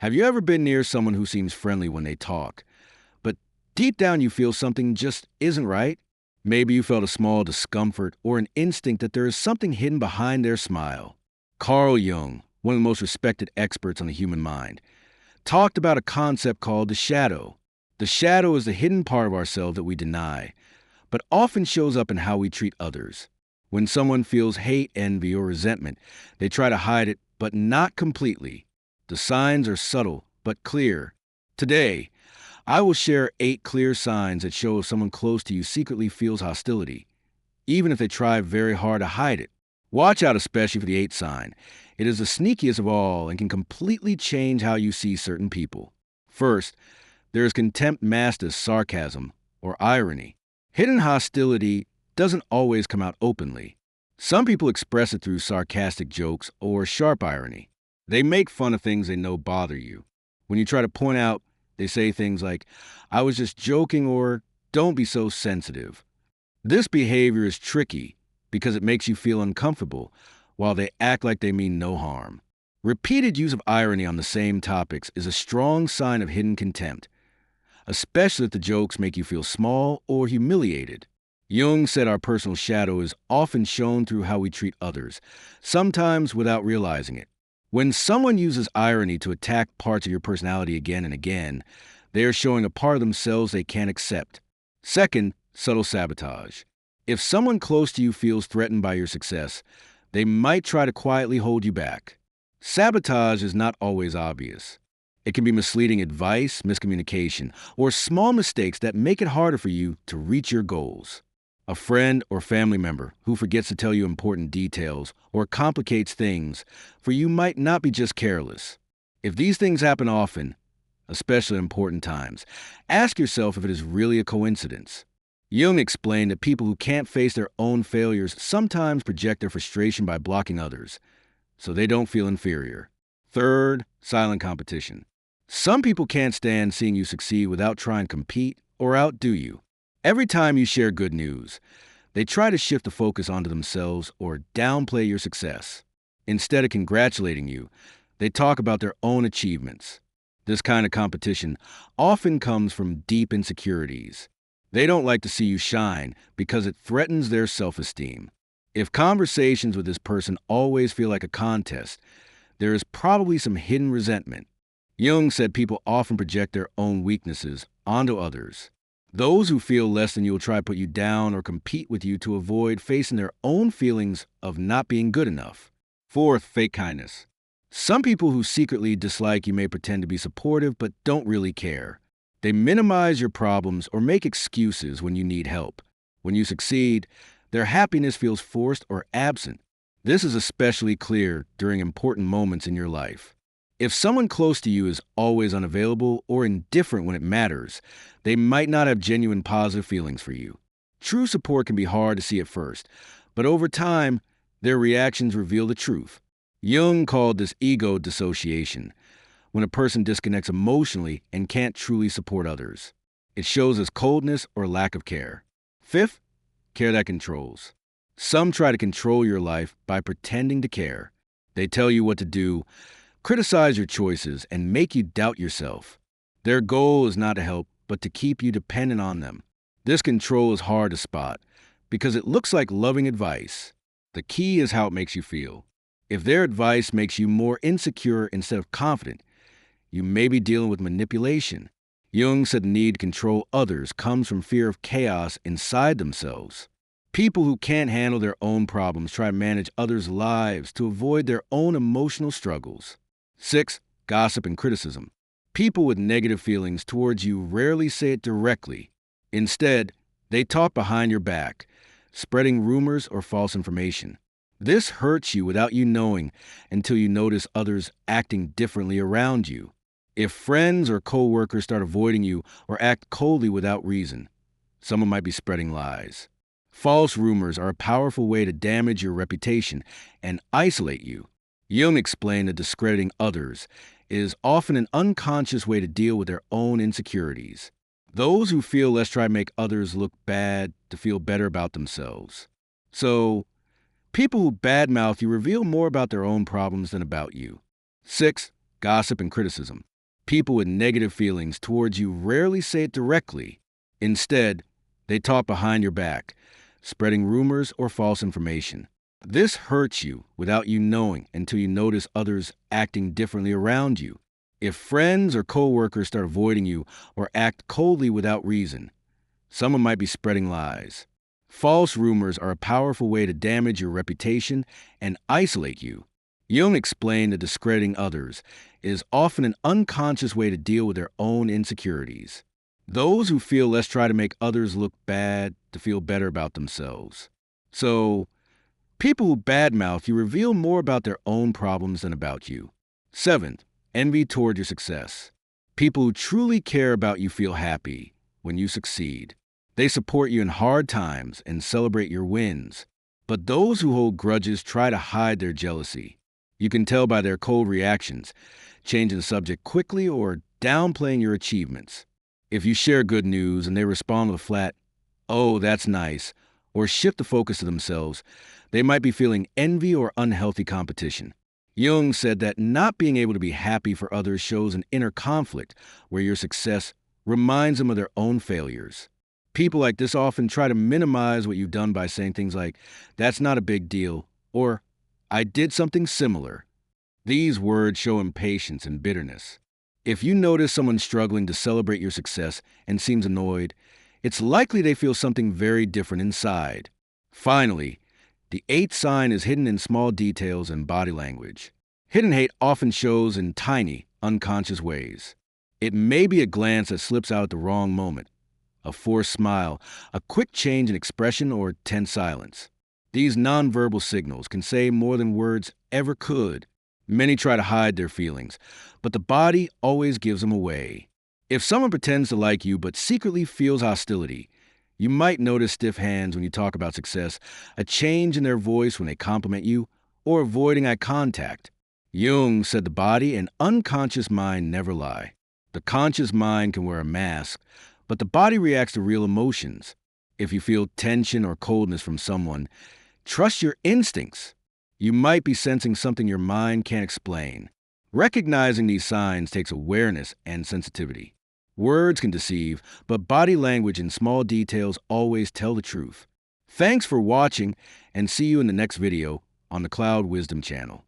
Have you ever been near someone who seems friendly when they talk, but deep down you feel something just isn't right? Maybe you felt a small discomfort or an instinct that there is something hidden behind their smile. Carl Jung, one of the most respected experts on the human mind, talked about a concept called the shadow. The shadow is the hidden part of ourselves that we deny, but often shows up in how we treat others. When someone feels hate, envy, or resentment, they try to hide it, but not completely. The signs are subtle, but clear. Today, I will share 8 clear signs that show if someone close to you secretly feels hostility, even if they try very hard to hide it. Watch out especially for the 8th sign. It is the sneakiest of all and can completely change how you see certain people. First, there is contempt masked as sarcasm or irony. Hidden hostility doesn't always come out openly. Some people express it through sarcastic jokes or sharp irony. They make fun of things they know bother you. When you try to point out, they say things like, "I was just joking," or "Don't be so sensitive." This behavior is tricky because it makes you feel uncomfortable while they act like they mean no harm. Repeated use of irony on the same topics is a strong sign of hidden contempt, especially if the jokes make you feel small or humiliated. Jung said our personal shadow is often shown through how we treat others, sometimes without realizing it. When someone uses irony to attack parts of your personality again and again, they are showing a part of themselves they can't accept. Second, subtle sabotage. If someone close to you feels threatened by your success, they might try to quietly hold you back. Sabotage is not always obvious. It can be misleading advice, miscommunication, or small mistakes that make it harder for you to reach your goals. A friend or family member who forgets to tell you important details or complicates things for you might not be just careless. If these things happen often, especially in important times, ask yourself if it is really a coincidence. Jung explained that people who can't face their own failures sometimes project their frustration by blocking others, so they don't feel inferior. Third, silent competition. Some people can't stand seeing you succeed without trying to compete or outdo you. Every time you share good news, they try to shift the focus onto themselves or downplay your success. Instead of congratulating you, they talk about their own achievements. This kind of competition often comes from deep insecurities. They don't like to see you shine because it threatens their self-esteem. If conversations with this person always feel like a contest, there is probably some hidden resentment. Jung said people often project their own weaknesses onto others. Those who feel less than you will try to put you down or compete with you to avoid facing their own feelings of not being good enough. Fourth, fake kindness. Some people who secretly dislike you may pretend to be supportive but don't really care. They minimize your problems or make excuses when you need help. When you succeed, their happiness feels forced or absent. This is especially clear during important moments in your life. If someone close to you is always unavailable or indifferent when it matters, they might not have genuine positive feelings for you. True support can be hard to see at first, but over time, their reactions reveal the truth. Jung called this ego dissociation, when a person disconnects emotionally and can't truly support others. It shows as coldness or lack of care. Fifth, care that controls. Some try to control your life by pretending to care. They tell you what to do, criticize your choices, and make you doubt yourself. Their goal is not to help, but to keep you dependent on them. This control is hard to spot because it looks like loving advice. The key is how it makes you feel. If their advice makes you more insecure instead of confident, you may be dealing with manipulation. Jung said the need to control others comes from fear of chaos inside themselves. People who can't handle their own problems try to manage others' lives to avoid their own emotional struggles. 6. Gossip and criticism. People with negative feelings towards you rarely say it directly. Instead, they talk behind your back, spreading rumors or false information. This hurts you without you knowing until you notice others acting differently around you. If friends or co-workers start avoiding you or act coldly without reason, someone might be spreading lies. False rumors are a powerful way to damage your reputation and isolate you. Jung explained that discrediting others is often an unconscious way to deal with their own insecurities. Those who feel less try to make others look bad to feel better about themselves. So, people who badmouth you reveal more about their own problems than about you. 6. Gossip and criticism. People with negative feelings towards you rarely say it directly. Instead, they talk behind your back, spreading rumors or false information. This hurts you without you knowing until you notice others acting differently around you. If friends or coworkers start avoiding you or act coldly without reason, someone might be spreading lies. False rumors are a powerful way to damage your reputation and isolate you. Jung explained that discrediting others is often an unconscious way to deal with their own insecurities. Those who feel less try to make others look bad to feel better about themselves. So, people who badmouth you reveal more about their own problems than about you. Seventh, envy toward your success. People who truly care about you feel happy when you succeed. They support you in hard times and celebrate your wins. But those who hold grudges try to hide their jealousy. You can tell by their cold reactions, changing the subject quickly or downplaying your achievements. If you share good news and they respond with a flat, "Oh, that's nice," or shift the focus to themselves, they might be feeling envy or unhealthy competition. Jung said that not being able to be happy for others shows an inner conflict where your success reminds them of their own failures. People like this often try to minimize what you've done by saying things like, "That's not a big deal," or "I did something similar." These words show impatience and bitterness. If you notice someone struggling to celebrate your success and seems annoyed, it's likely they feel something very different inside. Finally, the eighth sign is hidden in small details and body language. Hidden hate often shows in tiny, unconscious ways. It may be a glance that slips out at the wrong moment, a forced smile, a quick change in expression, or tense silence. These nonverbal signals can say more than words ever could. Many try to hide their feelings, but the body always gives them away. If someone pretends to like you but secretly feels hostility, you might notice stiff hands when you talk about success, a change in their voice when they compliment you, or avoiding eye contact. Jung said the body and unconscious mind never lie. The conscious mind can wear a mask, but the body reacts to real emotions. If you feel tension or coldness from someone, trust your instincts. You might be sensing something your mind can't explain. Recognizing these signs takes awareness and sensitivity. Words can deceive, but body language and small details always tell the truth. Thanks for watching, and see you in the next video on the Cloud Wisdom channel.